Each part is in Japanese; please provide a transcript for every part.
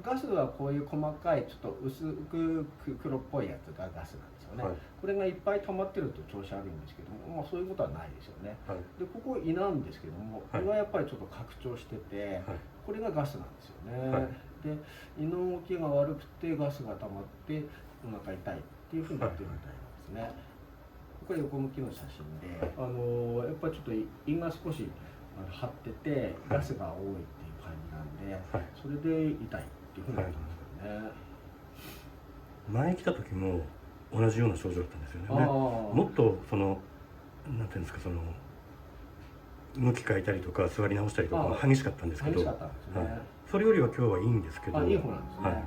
ガスはこういう細かいちょっと薄く黒っぽいやつがガスなんですよね、はい、これがいっぱい溜まってると調子悪いんですけども、まあ、そういうことはないですよね、はい、でここ胃なんですけども、胃はやっぱりちょっと拡張してて、はい、これがガスなんですよね、はい、で胃の動きが悪くてガスが溜まってお腹痛いっていうふうになってるみたいなんですね、これ横向きの写真で、やっぱりちょっと胃が少し張っててガスが多いっていう感じなんで、はい、それで痛いっていうふうになってますよね、はい、前来た時も同じような症状だったんですよね。もっとそのなんていうんですか、その向き変えたりとか座り直したりとか激しかったんですけど、激しかったんですね、はい、それよりは今日はいいんですけど、いい方なんですね、はい、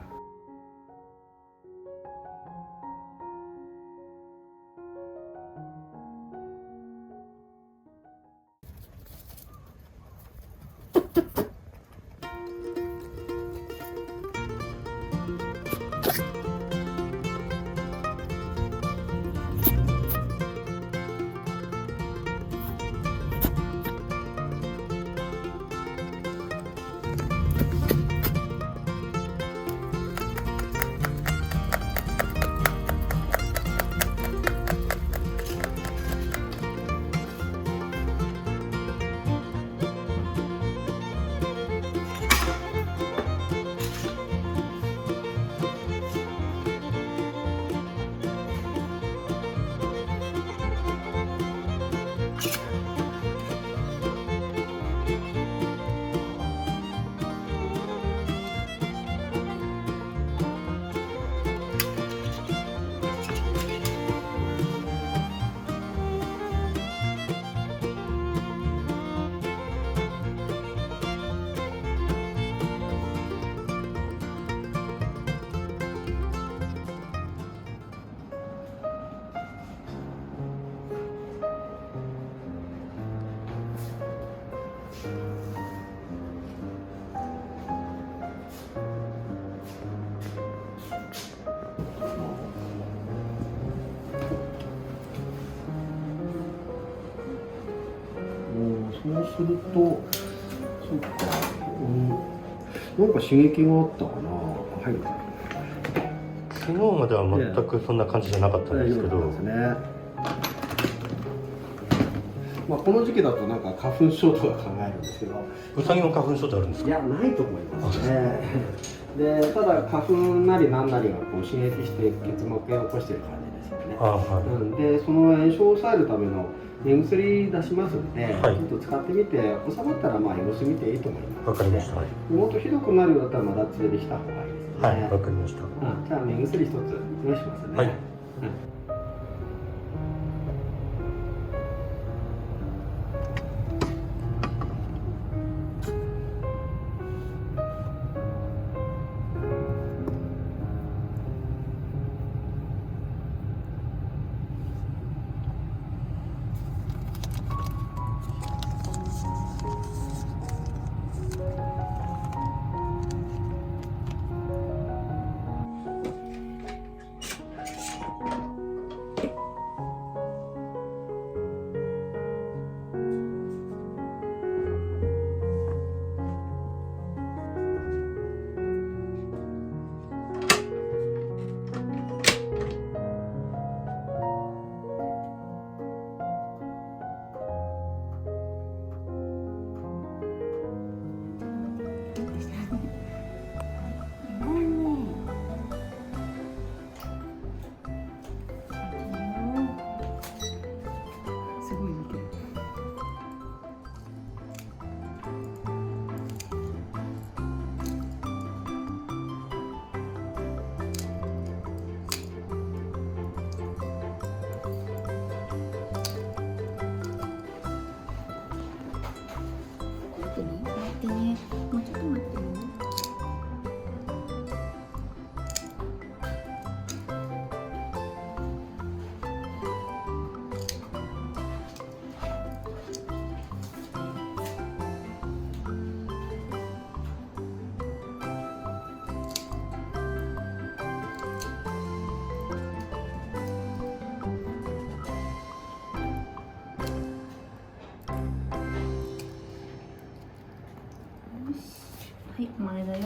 そうすると、そうか、なんか刺激があったかな、はい。昨日までは全くそんな感じじゃなかったんですけど、まあこの時期だとなんか花粉症とか考えるんですけど、ウサギも花粉症ってあるんですか？いや、ないと思いますね。で、ただ花粉なりなんなりがこう刺激して結膜炎を起こしている感じですよね。なんでその炎症を抑えるための目薬出しますので、ちょっと使ってみて収まったらまあ様子見ていいと思います。わかりました。もっとひどくなるようだったらまだ連れてきた方がいいですね。はい、わかりました。じゃあ目薬一つ用意しますね。はい。ね。もうちょっと待ってね。はい、前だよ。